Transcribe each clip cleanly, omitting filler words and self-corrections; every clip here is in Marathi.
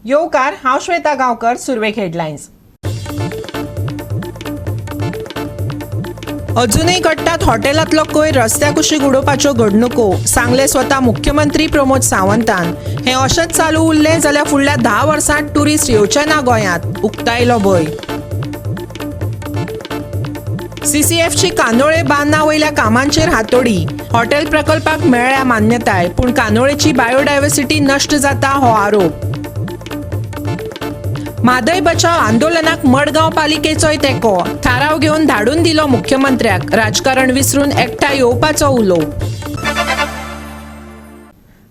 येवकार हांव श्वेता गांवकर. सुरवेक हेडलायन्स. अजूनही घडटात हॉटेलांतलो कोयर रस्त्या कुशीक उडोवपाच्यो घडणुको. सांगले स्वता मुख्यमंत्री प्रमोद सावंतान. हें अशेंच चालू उरलें जाल्यार फुडल्या 10 वर्सांत टुरिस्ट येवचे ना गोंयांत, उक्तायलो भंय. सीसीएफची कांदोळे बांदना वयल्या कामांचेर हातोडी. हॉटेल प्रकल्पाक मेळ्ळ्या मान्यताय, पूण कांदोळेची बायोडायवर्सिटी नश्ट जाता हो आरोप. म्हादय बचाव आंदोलनाक मडगांव पालिकेचोय तेंको. थाराव घेवन धाडून दिलो मुख्यमंत्र्याक. राजकारण विसरून एकठांय येवपाचो उलो.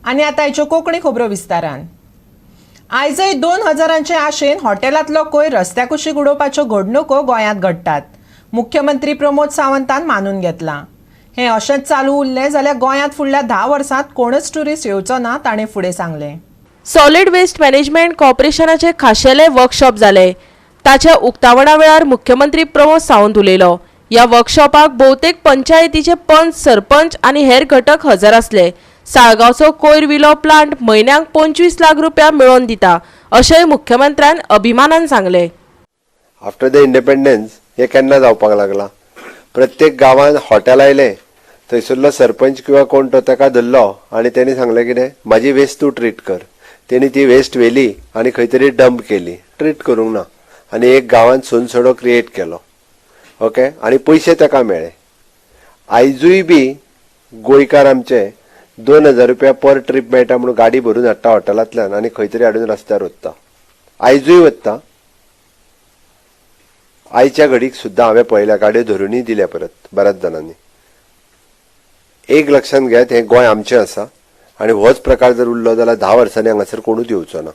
आनी आतां आयच्यो कोंकणी खबरो विस्तारान. आयजय 2000चे आशेन हॉटेलांतलो कोयर रस्त्या कुशीक उडोवपाच्यो घडणुको गोंयांत घडटात. मुख्यमंत्री प्रमोद सावंतान मानून घेतलां. हें अशेंच चालू उरलें जाल्यार गोंयांत फुडल्या 10 वर्सांत कोणच ट्युरिस्ट येवचो ना, ताणें फुडें सांगलें. सॉलिड वेस्ट मॅनेजमेंट कॉर्पोरेशनाचे खाशेले वर्कशॉप जाले. ताच्या उक्तावणा वेळार मुख्यमंत्री प्रमोद सावंत उलयलो. ह्या वर्कशॉपाक भोवतेक पंचायतीचे पंच, सरपंच आनी हेर घटक हजर आसले. साळगांवचो कोयर विलो प्लांट म्हयन्याक 25 लाख रुपया मेळोवन दिता, अशेंय मुख्यमंत्र्यान अभिमानान सांगले. आफ्टर द इंडिपेंडन्स हे केन्ना जावपाक लागला. प्रत्येक गांवांत हॉटेल आयले, थंयसरलो सरपंच किंवा कोण तो ताका धरलो आनी तेणी सांगलें कितें, म्हाजी वेस्ट तूं ट्रीट कर. तेणी ती वेस्ट व्हेली आनी खंय तरी डंप केली, ट्रीट करूंक ना, आनी एक गांवांत सोनसडो क्रिएट केलो. ओके, आनी पयशे ताका मेळ्ळे. आयजूय बी गोंयकार आमचे 2000 रुपया पर ट्रीप मेळटा म्हणून गाडी भरून हाडटा हॉटेलांतल्यान आनी खंय तरी हाडून रस्त्यार वता. आयजूय वता. आयच्या घडीक सुद्दां हांवें पळयल्या गाडयो धरूनय दिल्या परत बऱ्याच जाणांनी. एक लक्षात घेयात, हें गोंय आमचें आसा आनी होच प्रकार जर उरलो जाल्यार 10 वर्सांनी हांगासर कोणूच येवचो ना.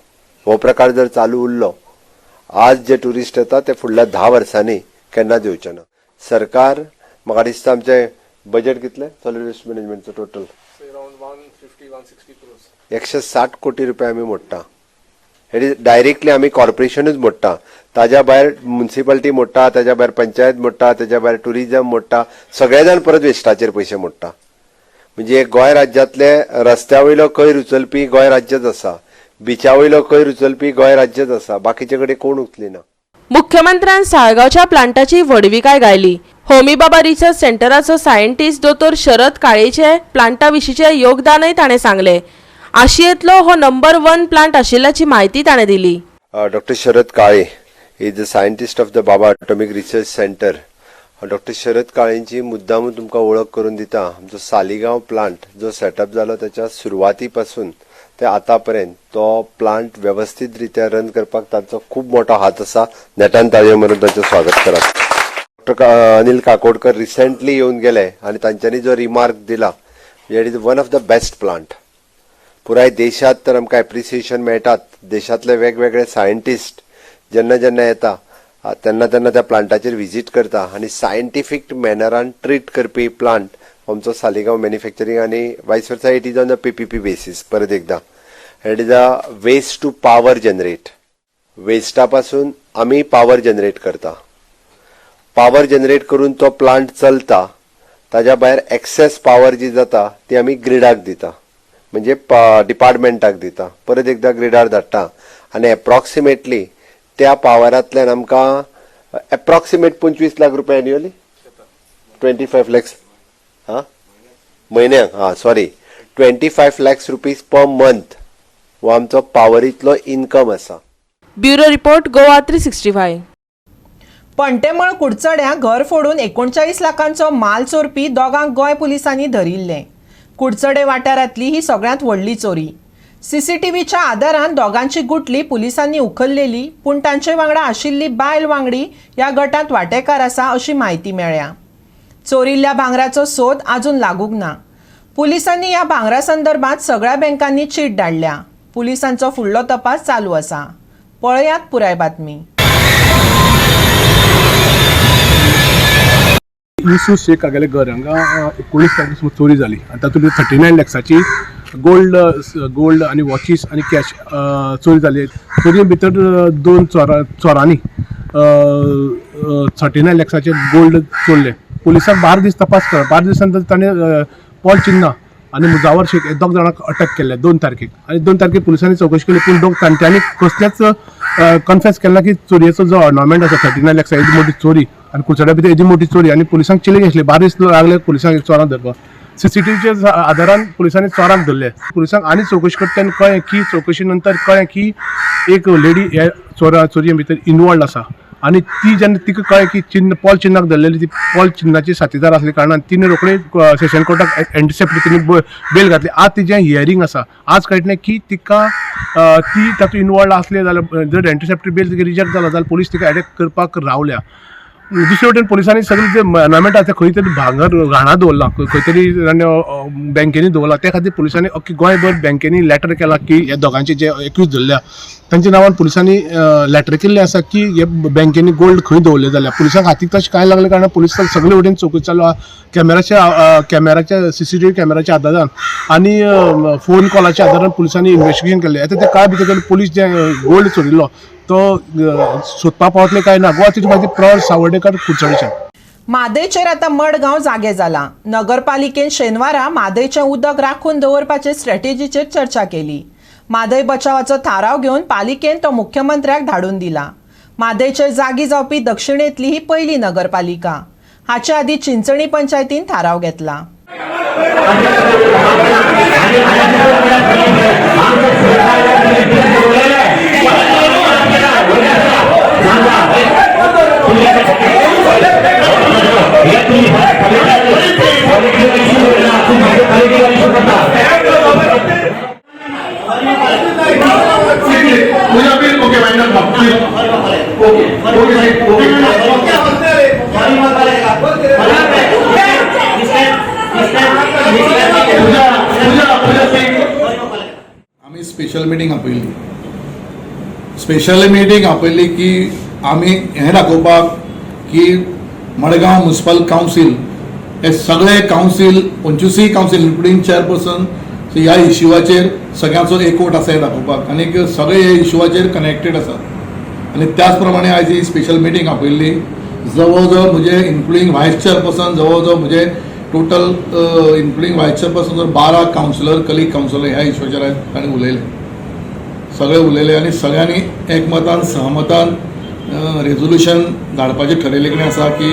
हो प्रकार जर चालू उरलो, आज जे ट्युरिस्ट येता ते फुडल्या 10 वर्सांनी केन्नाच येवचे ना. सरकार, म्हाका दिसता आमचे बजेट कितले सॉलिड वेस्ट मॅनेजमेंटचो टोटल 160 कोटी रुपया आमी मोडटा. हे डायरेक्टली आमी कॉर्पोरेशनूच मोडटा. ताज्या भायर म्युनिसिपालिटी मोडटा, ताज्या भायर पंचायत मोडटा, ताज्या भायर टुरिजम मोडटा. सगळे जाण परत वेस्टाचेर पयशे मोडटा. म्हणजे गोंय राज्यांतले रस्त्या वयलो कोयर उचलपी गोंय राज्यच आसा, बिचा वयलो कोयर उचलपी गोंय राज्यच आसा, बाकीचे कडेन कोण उचलिना. मुख्यमंत्र्यान साळगांवच्या प्लांटाची व्हडविकाय गायली. होमी बाबा रिसर्च सेंटराचो सायंटिस्ट दोतोर शरद काळेचे प्लांटा विशींचे योगदानय ताणें सांगले. आशियेंतलो हो नंबर 1 प्लांट आशिल्ल्याची म्हायती ताणें दिली. Doctor Sharad Kale is the scientist of the Bhabha atomic research centre. Doctor Sharad काळेंची मुद्दामून तुमकां वळख करून दिता. आमचो सालिगांव प्लांट जो सेटअप जालो त्याच्या सुरवाती पासून ते आतां पर्यंत तो प्लांट व्यवस्थित रित्या रन करपाक तांचो खूब मोठो हात आसा. नेटान ताळयो मारून ताचें स्वागत करात. डॉक्टर अनिल काकोडकर रिसेंटली येवन गेले आनी तांच्यांनी जो रिमार्क दिला, it is one of the best plant. पुराय देशात तर आमकां एप्रिसिएशन मेळटात. देशांतले वेगवेगळे सायंटिस्ट जेन्ना जेन्ना येता तेन्ना तेन्ना त्या प्लांटाचेर विजीट करता आनी सायंटिफीक मॅनरान ट्रीट करपी प्लांट आमचो सालिगांव मॅन्युफॅक्चरींग आनी vice versa it is on the PPP basis. परत एकदा it is a waste to power generate. वेस्टा पासून आमी पॉवर जनरेट करता. पॉवर जनरेट करून तो प्लांट चलता. ताज्या भायर एक्सेस पॉवर जी जाता ती आमी ग्रिडाक दिता, म्हणजे डिपार्टमेंटाक दिता. परत एकदा ग्रिडार धाडटा आनी एप्रॉक्सिमेटली त्या पॉवरांतल्यान आमकां एप्रॉक्सिमेट 25 लाख रुपया एन्युअली 25 लॅक्स म्हयन्याक 25 लॅक्स रुपीज पर मंथ हो आमचो पॉवरींतलो इन्कम आसा. Bureau report Goa 365. पंटेमळ कुडचड्या घर फोडून 39 लाखांचो माल चोरपी दोगांक गोंय पुलिसांनी धरिल्ले. कुडचडे वाठारांतली ही सगळ्यांत व्हडली चोरी. सीसीटीव्हीच्या आदारान दोगांची गुटली पुलिसांनी उखललेली, पूण तांचे वांगडा आशिल्ली बायल वांगडी ह्या गटांत वांटेकार आसा अशी म्हायती मेळ्ळ्या. चोरिल्ल्या भांगराचो सोद आजून लागूंक ना. पुलिसांनी ह्या भांगरा संदर्भात सगळ्या बँकांनी चीट धाडल्या. पुलिसांचो फुडलो तपास चालू आसा. पळयात पुराय बातमी. युसूफ शेख हागेले घर हांगा 19 तारखेर चोरी जाली आनी तातूंत 39 लॅक्साची गोल्ड आनी वॉचीस आनी कॅश चोरी जाली. चोरये भितर 2 चोरांनी 39 लॅक्साचे गोल्ड चोरले. पुलिसांक 12 दीस तपास केलो. 12 दिसांनी ताणें पॉल चिन्ना आनी मुजावर शेख हे दोग जाणांक अटक केल्या 2 तारखेक आनी 2 तारखेक पुलिसांनी चौकशी केली पूण तांच्यांनी कसल्याच कन्फेस केला की चोरयेचो जो ऑर्नामेंट आसा 39 लाख एदी मोठी चोरी आनी कुचड्या भितर एदी मोठी चोरी आनी पुलिसांक चिले घेतले 12 दीस लागले पुलिसांक चोरांक धरपाक सीसीटीव्हीच्या आधारान पुलिसांनी चोरांक धरले पुलिसांक आनी चौकशी करता तेन्ना कळ्ळें की चौकशी नंतर कळ्ळें की एक लेडी हे चोरये भितर इनवॉल्ड आसा आनी ती जेन्ना तिका कळ्ळें की पॉल चिन्नाक धरलेली ती पॉल चिन्नाची साथीदार आसले कारणान तिने रोखडे सेशन कोर्टाक एंटिसेप्ट तिने बेल घातली आज तिचें हियरींग आसा आज कळटलें की तिका ती तातूंत इनवॉल्ड आसले जाल्यार जर एंटिसेप्ट बेल तिका रिजेक्ट जालो जाल्यार पुलीस तिका अटॅक करपाक रावल्या दुसरे वटेन पुलिसांनी सगळे जे ऑर्नामेंट आसा खंय तरी भांगर घाणां दवरला खंय तरी बँकेनी दवरला त्या खातीर पुलिसांनी अख्खी गोंयभर बँकेनी लेटर केला की ह्या दोगांचे जे एक्यूज धरल्या तांच्या नांवान पुलिसांनी लेटर केल्लें आसा की हे बँकेनी गोल्ड खंय दवरले जाल्यार पुलिसांक हातीक तशें कांय लागले कारणान पुलिसांक सगळे वटेन चौकशी चालू आहा कॅमेराच्या सीसीटीव्ही कॅमेराच्या आदारान आनी फोन कॉलाच्या आदारान पुलिसांनी इन्व्हेस्टिगेशन केलें आतां त्या काळ भितर पुलीस जे गोल्ड चोरिल्लो तो सोदपा पावतले काय ना गोवा मागीर प्रौढ सावर्डेकर कुडचडेच्यान म्हादयचेर आतां मडगांव जागे जाला नगरपालिकेन शेनवारा म्हादयचें उदक राखून दवरपाचे स्ट्रॅटेजीचेर चर्चा केली म्हादय बचावाचो थाराव घेवन पालिकेन तो मुख्यमंत्र्याक धाडून दिला म्हादयचेर जागी जावपी दक्षिणेंतली ही पयली नगरपालिका हाचे आदीं चिंचणी पंचायतीन थाराव घेतला आम्ही स्पेशल मिटींग आपयली की आम्ही हे दाखोवपाक की मडगांव म्युनिसिपल कावन्सील हे सगळे कावन्सील 25 कावन्सील इन्क्लुडींग चेअरपर्सन ह्या इश्यूवाचेर सगळ्यांचो एकवट आसा हे दाखोवपाक आनी सगळे हे इश्यूवाचेर कनेक्टेड आसा आनी त्याच प्रमाणे आयज ही स्पेशल मिटींग आपयल्ली जवळ जवळ म्हणजे इन्क्लुडींग व्हायस चेअरपर्सन जवळ जवळ म्हणजे total including vice chairperson 12 councillor colleague councillor ह्या इश्यूचेर आयज तांणी उलयले सगळे उलयले आनी सगळ्यांनी एकमतान सहमतान रेजोल्युशन धाडपाचें ठरयलें कितें आसा की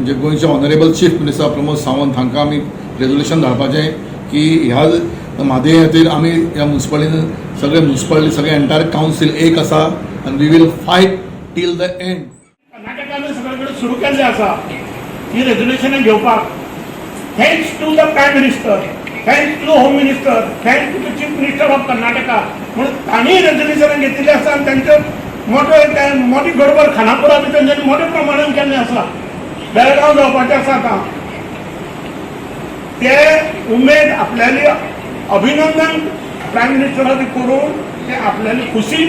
जे गोंयचे honourable chief minister Pramod Sawant हांकां आमी रेजोल्युशन धाडपाचें की ह्या म्हादय खातीर आमी ह्या म्युनिसिपालिटीन सगळे एंटायर कावन्सील एक आसा आनी we will fight till the end कर्नाटकान सगळे कडेन सुरू केल्लें आसा ही रेजोल्युशनां घेवपाक thanks to the prime minister thanks to the home minister thanks to the chief minister of Karnataka म्हणून तांणी रेजोल्युशनां घेतिल्ली आसा आनी तांचे मोठी गडबड खानापुरा बी तांच्यांनी मोठ्या प्रमाणान केल्लें आसा बेळगांव जावपाचें आसा आतां ते उमेद आपल्याली अभिनंदन प्रायम मिनिस्टराक करून ते आपल्याली खुशी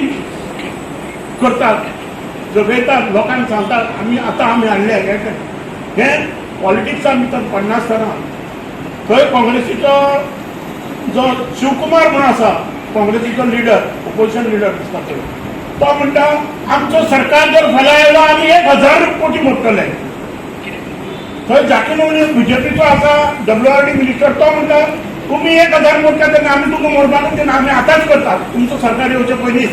करतात जगयतात लोकांक सांगतात आमी हाडले हे पॉलिटिक्सान भितर पडनासतना थंय काँग्रेसीचो जो शिवकुमार म्हणून आसा काँग्रेसीचो लिडर ओपोजिशन लिडर दिसता तो म्हणटा आमचो सरकार जर फाल्यां आयलो आमी 1000 कोटी मोडटले थंय जाकीर बीजेपीचो आसा WRD मिनिस्टर तो म्हणटा तुमी 1000 मोडटा तेन्ना आमी तुका मोडपाक तेन्ना आमी आतांच करतात तुमचो सरकार येवचे पयलींच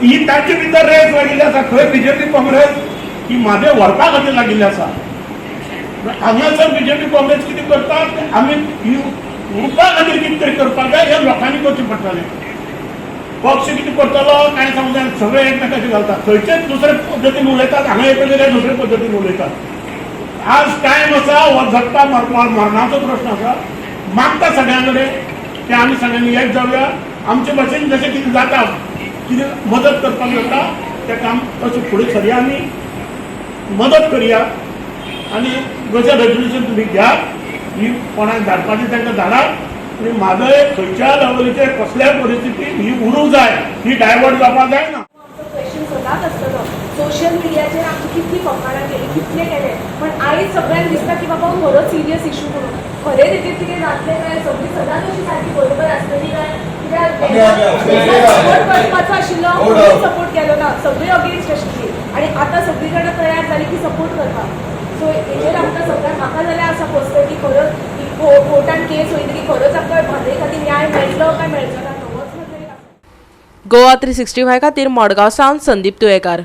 ही तांचे भितर रेस लागिल्ली आसा खंय बीजेपी काँग्रेस ही म्हादय व्हरपा खातीर लागिल्ली आसा हांगासर बीजेपी काँग्रेस कितें करतात आमी उरपा खातीर कितें तरी करपाक जाय हें लोकांनी करचें पडटलें पक्ष कितें करतलो कांय समजान सगळे एकमेकांचेर घालतात थंयचेच दुसरे पद्दतीन उलयतात हांगा येतले जाल्यार दुसरे पद्दतीन उलयतात आज टायम आसा हो झगता मरणाचो प्रश्न आसा मागता सगळ्यां कडेन की आमी सगळ्यांनी एक जावया आमचे भाशेन जशें कितें जाता कितें मदत करपाक जाता तें काम तशें फुडें सरया आमी मदत करया आनी जशें रेजोल्युशन तुमी घेयात ही कोणाक धाडपाची तांकां धाडात आनी म्हादय खंयच्या लेवलीचेर कसल्याय परिस्थितीत ही उरूंक जाय ही डायवर्ट जावपाक जायना क्वेश्चन सदांच आसतलो सोशल मिडियाचेर आमी कितली फकाणां केली कितले केले पण आयज सगळ्यांक दिसता की बाबा हो बरो सिरियस इशू म्हणून खरें रितीन कितें जातलें काय सगळीं सदांच अशी सारकी बरोबर आसतली काय सपोर्ट करपाचो आशिल्लो सपोर्ट केलो ना सगळीं अगेन्स्ट आशिल्ली आनी आतां सगळीं जाणां तयार जाली की सपोर्ट करपाक सो हेचेर आमकां सगळ्यांक म्हाका जाल्यार आसा पर्सनली खरोच कोर्टान केस वयतली खरोच आमकां भांगरे खातीर न्याय मेळटलो काय मेळचो ना तो वच तरी गोवा 365 खातीर मडगांव सावन संदीप तुयेकार.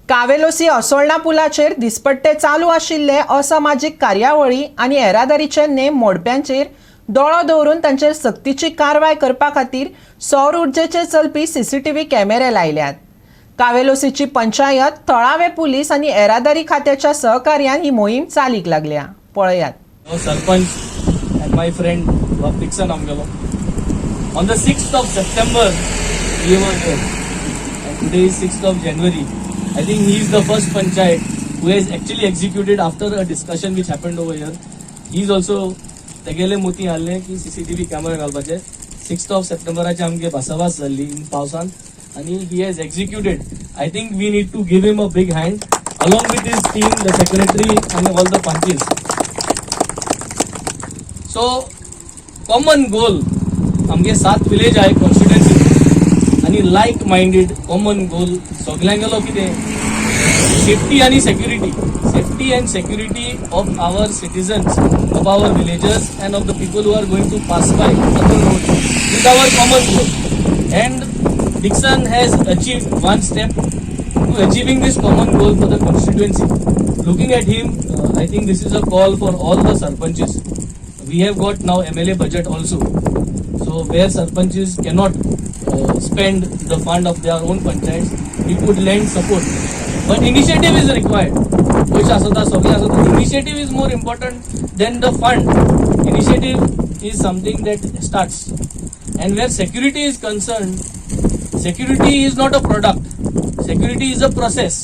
कावेलोसी असोळणा पुलाचेर दिसपट्टे चालू आशिल्ले असामाजीक कार्यावळी आनी येरादारीचे नेम मोडप्यांचेर दोळो दवरून तांचेर सक्तीची कारवाय करपा खातीर सौर उर्जेचेर चलपी सीसीटीव्ही कॅमेरे लायल्यात. कावेलोसीची पंचायत, थळावे पुलीस आनी येरादारी खात्याच्या सहकार्यान ही मोहीम चालीक लागल्या. पळयात. Sarpanch and my friend Dixon Amgalo. On the 6th of September, he was there. And today is 6th of January. I think he is the first panchayat who has actually executed after a discussion which happened over here. He is also तेगेले मोती हाडले की CCTV कॅमेरा घालपाचे. 6th of September आमगे भासाभास जाल्ली इन पावसान आणि he has executed. I think we need to give him a big hand along with his team, the secretary and all the punches. So common goal आमगे 7 विलेज आहे कॉन्स्टिट्युएन्सी आणि लाईक माइंडेड कॉमन गोल सगळ्यांगेलो कितें सेफ्टी आणि security. Safety and security of our citizens, of our villagers and of the people who are going to pass by on the road is our common goal. And Dixon has achieved one step to achieving this common goal for the constituency. Looking at him, I think this is a call for all the sarpanches. We have got now MLA budget also. So where sarpanches cannot spend the fund of their own panchayats, we could lend support. But initiative is required. Initiative is more important than the fund. Initiative is something that starts. And where security is concerned, security is not a product. Security is a process.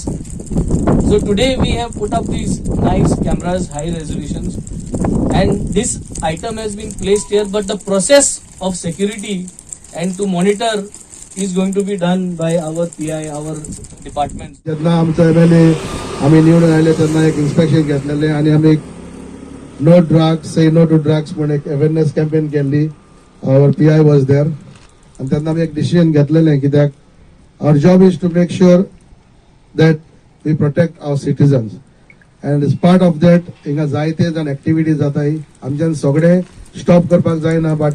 So today we have put up these nice cameras, high resolutions, and this item has been placed here, but the process of security and to monitor is going to be done by our PI, our department. जेन्ना आमचो MLA आमी निवडून आयले तेन्ना एक इन्स्पेक्शन घेतलेले आणि आमी no drugs, say no to drugs म्हणून एक अवेरनेस कॅम्पेन केल्ली. आवर PI वॉज देयर आणि तेन्ना आमी एक डिसिजन घेतलेलें कित्याक our job is to make sure that we protect our citizens and as part of that हिंगा जायते जाण एक्टिविटीज जाताय. आमच्यान सगळे स्टॉप करपाक जायना, but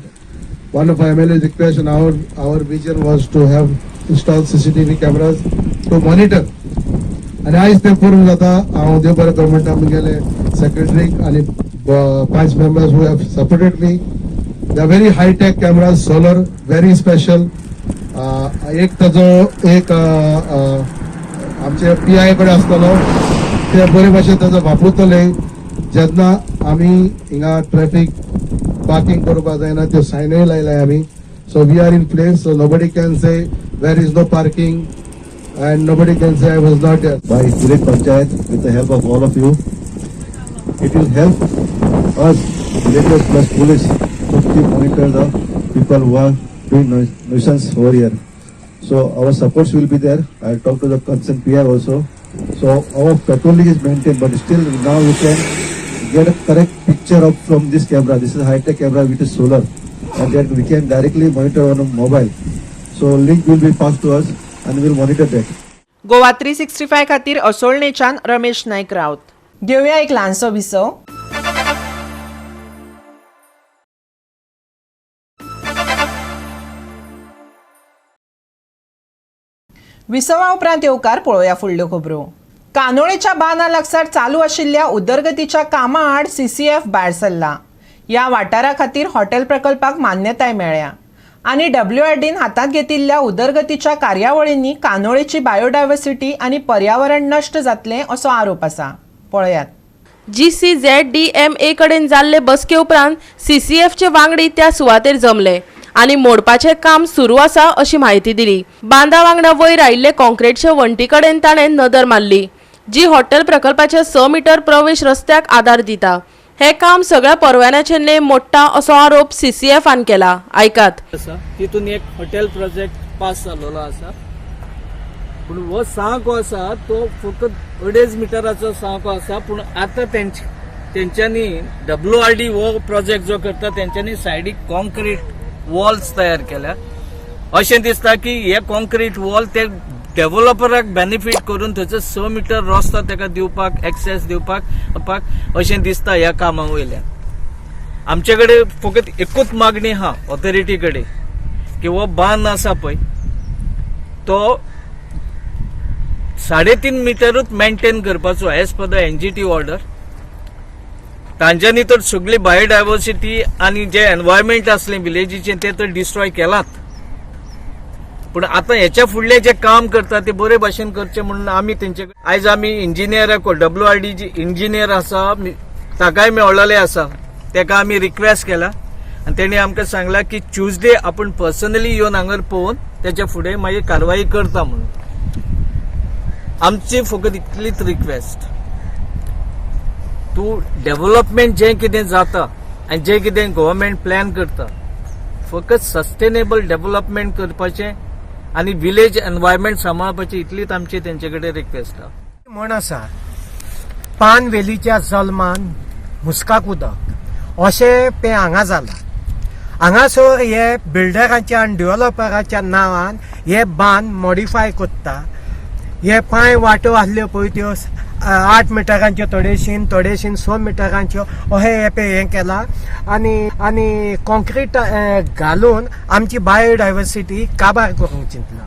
one of our MLA's request and our vision was to have installed CCTV cameras to monitor. आणि आयज ते करून जाता. हांव देव बरें करूं म्हणटा आमगेले सेक्रेटरी आणि 5 members who have supported me. They are very high tech cameras, solar, very special. एक ताजो एक आमचे PI कडे आसतलो, ते बरे भाशेन ताजो वापरतले. जेन्ना आमी हिंगा ट्रॅफिक पार्किंग करपाक जायना त्यो सायनय लायलाय आमी. So we are in place, so nobody can say where is no parking and nobody can say I was not there. By Village Panchayat, with the help of all of you, it will help us, villagers plus police, to keep monitor the people who are doing nuisance over here. So our supports will be there. I'll talk to the concerned PI also. So our patrolling is maintained, but still now you can get a correct picture of from this camera. This is a high-tech camera which is solar, and that we can directly monitor on a mobile. So link will be passed to us. And we'll monitor that. Goa 365 खातीर असोळणेच्यान रमेश नायक रावत. घेवया एक ल्हानसो विसव. विसवा उपरांत येवकार पळोवया फुडल्यो खबरो. कानोळेच्या बांदा लागसार चालू आशिल्ल्या उदरगतीच्या कामां आड CCF भायर सरला. ह्या वाठारा खातीर हॉटेल प्रकल्पाक मान्यताय मेळ्ळ्या आणि WRDन हातात घेतिल्ल्या उदरगतीच्या कार्यावळींनी कानोळेची बायोडायव्हर्सिटी आणि पर्यावरण नष्ट जातले असो आरोप आसा. पळयात. GCZDMA कडेन जाल्ले बसके उपरांत CCFचे वांगडी त्या सुवातेर जमले आणि मोडपाचे काम सुरू आसा अशी माहिती दिली. बांदा वांगडा वयर आयिल्ले कॉन्क्रीटचे वण्टी कडेन ताणें नदर मारली, जी हॉटेल प्रकल्पाचे 6 मीटर प्रवेश रस्त्याक आदार दिता. हे काम सगळ्या परवान्याचे नेम मोडटा असो आरोप CCFन केला. ऐकात. तितून एक हॉटेल प्रोजेक्ट पास जाल्लो आसा, पूण हो सांको आसा तो फकत 2.5 मिटराचो सांको आसा. पूण आता तेंच्यांनी WRD हो प्रोजेक्ट जो करता तेंच्यांनी सायडीक कॉन्क्रीट वॉल्स तयार केल्या. अशें दिसता की हे कॉन्क्रीट वॉल ते डेव्हलपराक बेनिफीट करून थंयचो 6 मीटर रस्तो ताका दिवपाक, एक्सेस दिवपाक अशें दिसता ह्या कामा वयल्यान. आमच्याकडे फकत एकूच मागणी हा ऑथॉरिटी कडेन की हो बांद आसा पळय तो 3.5 मिटरूच मेंटेन करपाचो as per the NGT order. तांच्यांनी तर सगळी बायोडायवर्सिटी आणि जे एनवायरमेंट असलें विलेजीचे ते तर डिस्ट्रॉय केलात. पण आता ह्याच्या फुडले जे काम करता ते बरे भाशेन करचे म्हणून आमी तेंचे आयज आमी इंजिनियराक WRD जी इंजिनियर आसा ताकाय मेळलेले आसा तेका आमी रिक्वेस्ट केला आणि तेणी आमकां सांगला की ट्यूजडे आपण पर्सनली येवन हांगर पळोवन त्याच्या फुडें मागीर कारवाई करता म्हणून. आमची फकत इतलीच रिक्वेस्ट तूं डेव्हलपमेंट जे कितें जाता आनी जे कितें गव्हर्मेंट प्लॅन करता फकत सस्टेनेबल डेव्हलपमेंट करपाचें आनी विलेज एनवायरमेंट सांबाळपाची इतलीच आमची तेंचे कडेन रिक्वेस्ट आहा. म्हण आसा पान वेलीच्या जल्मान मुस्काक उदक अशें पे हांगा जाला. हांगासर हे बिल्डरांच्या आनी डेव्हलपराच्या नांवान हे बांद मॉडिफाय करता. हे पांय वाटो आसल्यो पळय त्यो 8 मिटरांच्यो थोडेशीन 6 मिटरांच्यो अशें हें केलां आनी कॉन्क्रीट घालून आमची बायोडायवर्सिटी काबार करूंक चिंतला.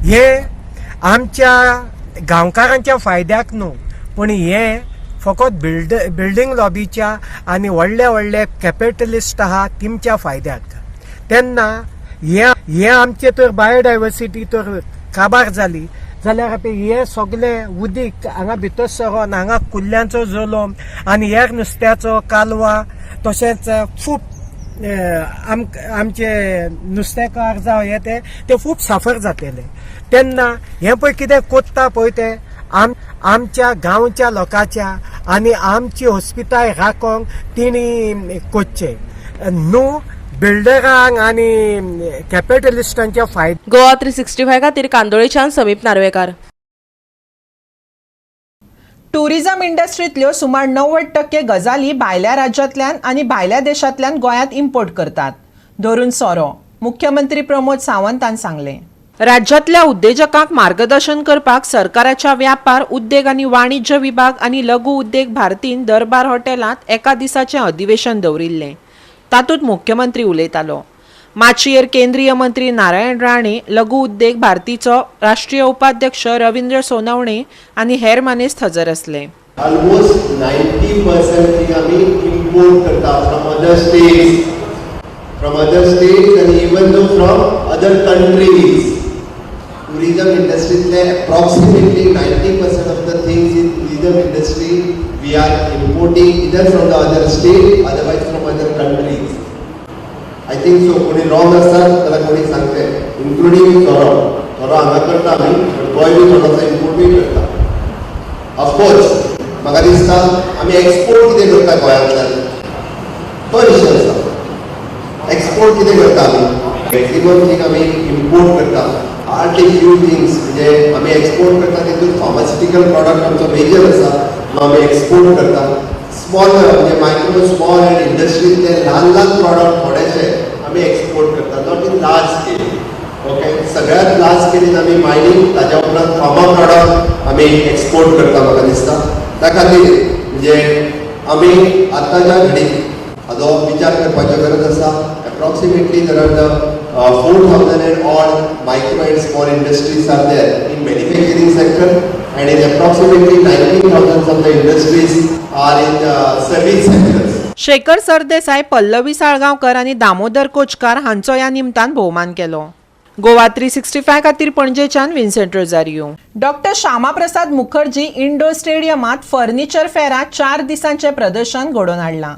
हे आमच्या गांवकारांच्या फायद्याक न्हू पूण हे फकत बिल्डींग लॉबीच्या आनी व्हडले कॅपिटलिस्ट आहा तेंच्या फायद्याक. तेन्ना हे आमचे तर बायोडायवर्सिटी तर काबार जाली जाल्यार हे सगळें उदीक हांगा भितर सरोन हांगा कुल्ल्यांचो जलोम आनी हेर नुस्त्याचो कालवा तशेंच खूब आमचे नुस्तेकार जावं हे ते खूब सफर जातले. तेन्ना हे पळय कितें कोत्ता पळय ते आमच्या गांवच्या लोकांच्या आनी आमची हॉस्पिटल राखोंक तेणी कोच्चे न्हू बिल्डरांक आनी कॅपिटलिस्टांच्या फायद. गोवा 365 खातीर कांदोळेच्यान समीप नार्वेकार. टुरिझम इंडस्ट्रींतल्यो सुमार 90% गजाली भायल्या राज्यांतल्यान आनी भायल्या देशांतल्यान गोंयांत इम्पोर्ट करतात. धरून सोरो मुख्यमंत्री प्रमोद सावंतान सांगलें. राज्यातल्या उद्देजकांक मार्गदर्शन करपाक सरकाराच्या व्यापार उद्देग आनी वाणिज्य विभाग आनी लघु उद्देग भारतीन दरबार हॉटेलांत एका दिसाचें अधिवेशन दवरिल्लें. तातूंत मुख्यमंत्री उलयतालो. माचयेर केंद्रीय मंत्री नारायण राणे, लघु उद्देग भारतीचो राष्ट्रीय उपाध्यक्ष रवींद्र सोनवणे आनी हेर मानेस्त हजर आसले. ऑलमोस्ट 90% थिंग आमी इम्पोर्ट करता from other states and even though from other countries. Tourism industry approximately 90% of the things in tourism industry we are importing either from the other state, otherwise from other countries. I think so. कोणी wrong असतात त्याला कोणी सांगते, including थोडा हांगा करता आमी, गोंय बी थोडोसो इम्पोर्ट बी करता. Of course, म्हाका दिसता आमी एक्सपोर्ट कितें करता गोंयांतल्यान तो विशय आसा. एक्सपोर्ट कितें करता आमी मॅक्सिमम थिंग आमी इम्पोर्ट करता. आर्ट एक फ्यू थिंग्स म्हणजे आमी एक्सपोर्ट करता तितून फार्मास्युटिकल प्रॉडक्ट आमचो मेजर आसा तो आमी एक्सपोर्ट करता. स्मॉल म्हणजे मायक्रो स्मॉल एंड इंडस्ट्रीतले ल्हान प्रॉडक्ट थोडेशे आमी एक्सपोर्ट करता, not in large scale. Okay, सगळ्यात लार्ज स्केलीन आमी मायनींग ताज्या उपरांत फार्मा प्रॉडक्ट आमी एक्सपोर्ट करता. म्हाका दिसता त्या खातीर म्हणजे आमी आतांच्या घडीक हाजो विचार करपाची गरज आसा. Approximately there are the 4,000 and odd micro and small industries are there in manufacturing sector, and in approximately 19,000 of the industries are in the service sectors. Shekhar Sardesai, Pallavi Salgaonkar आनी दामोदर कोचकार हांचो ह्या निमतान भोवमान केलो. गोवा 365 खातीर पणजेच्यान विन्सेंट रोजारियो. डॉक्टर श्यामाप्रसाद मुखर्जी इंडोर स्टेडियमात फर्निचर फेरात 4 दिसांचे प्रदर्शन घडोवन हाडलां.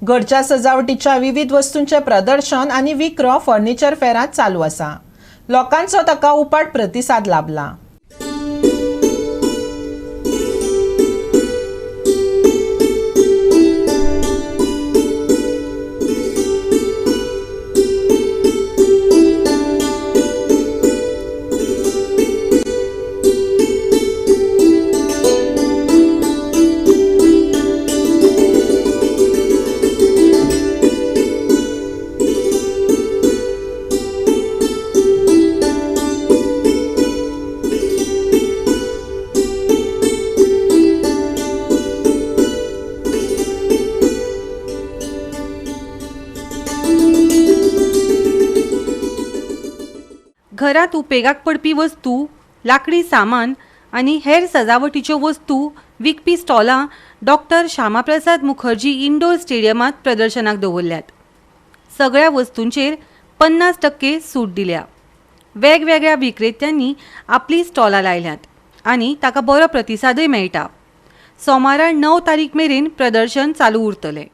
घरच्या सजावटीच्या विविध वस्तूंचे प्रदर्शन आनी विक्रो फर्निचर फेरात चालू आसा. लोकांचो ताका उपाट प्रतिसाद लाभला. घरांत उपेगाक पडपी वस्तू, लाकडी सामान आनी हेर सजावटीच्यो वस्तू विकपी स्टॉलां डॉक्टर श्यामाप्रसाद मुखर्जी इंडोर स्टेडियमांत प्रदर्शनाक दवरल्यात. सगळ्या वस्तूंचेर 50% सूट दिल्या. वेगवेगळ्या विक्रेत्यांनी आपली स्टॉलां लायल्यात आनी ताका बरो प्रतिसादय मेळटा. सोमारा 9 तारीख मेरेन प्रदर्शन चालू उरतलें.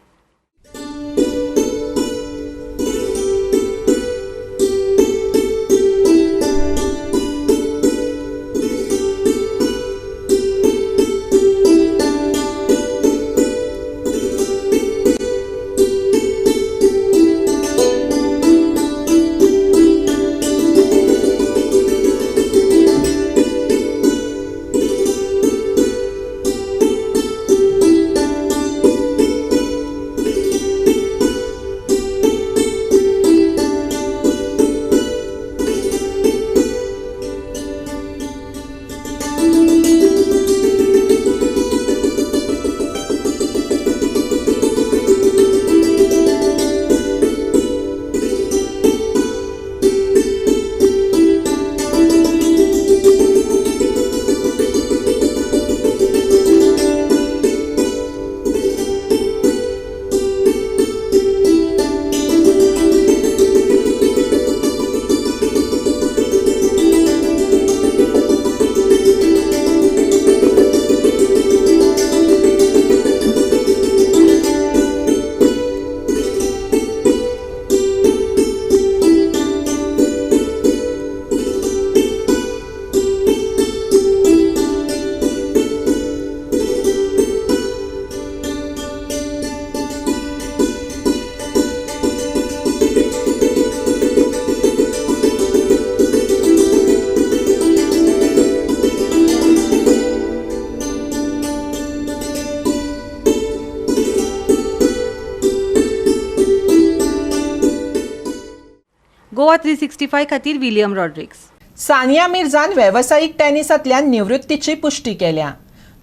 गोवा 365 खातीर विलियम रॉड्रिक्स. सानिया मिर्झान व्यावसायिक टेनिसांतल्यान निवृत्तीची पुष्टी केल्या.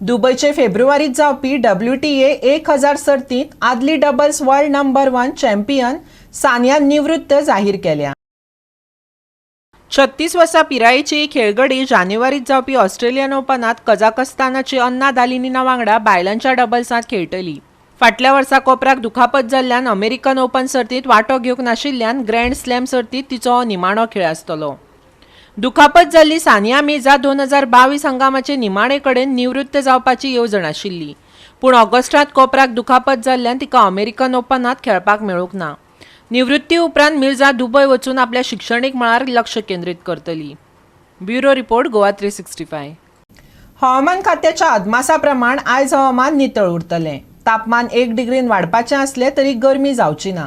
दुबयचे फेब्रुवारीत जावपी WTA 1000 सर्तींत आदली doubles world number 1 champion Sania निवृत्त जाहीर केल्या. 36 वर्सां पिरायेची ही खेळगडी जानेवारीत जावपी ऑस्ट्रेलियन ओपनात कझाकस्तानाची अन्ना दालिनीना वांगडा बायलांच्या डबल्सांत खेळटली. फाटल्या वर्सा कोपराक दुखापत जाल्ल्यान अमेरिकन ओपन सर्तींत वांटो घेवंक नाशिल्ल्यान ग्रँड स्लॅम सर्तींत तिचो हो निमाणो खेळ आसतलो. दुखापत जाल्ली सानिया मिर्झा 2022 हंगामाचे निमाणे कडेन निवृत्त जावपाची येवजण आशिल्ली, पूण ऑगस्टांत कोपराक दुखापत जाल्ल्यान तिका अमेरिकन ओपनात खेळपाक मेळूंक ना. निवृत्ती उपरांत मिर्झा दुबय वचून आपल्या शिक्षणीक मळार लक्ष केंद्रीत करतली. Bureau report Goa 365. हवामान खात्याच्या अदमासा प्रमाण आयज हवामान नितळ उरतलें. तापमान 1 डिग्रीन वाडपाचें आसलें तरी गरमी जावची ना.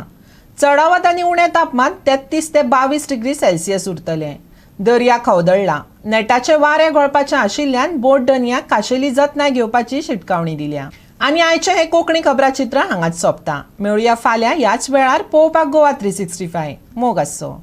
चडावत आनी उणें तापमान 33 ते 22 डिग्री सेल्सियस उरतलें. दर्या खवदळ्ळा. नेटाचे वारे गळपाचें आशिल्ल्यान बोट दर्याक खाशेली जतनाय घेवपाची शिटकावणी दिल्या. आनी आयचें हें कोंकणी खबराचित्र हांगाच सोंपता. मेळुया फाल्यां ह्याच वेळार पळोवपाक गोवा 365. मोग आसचो.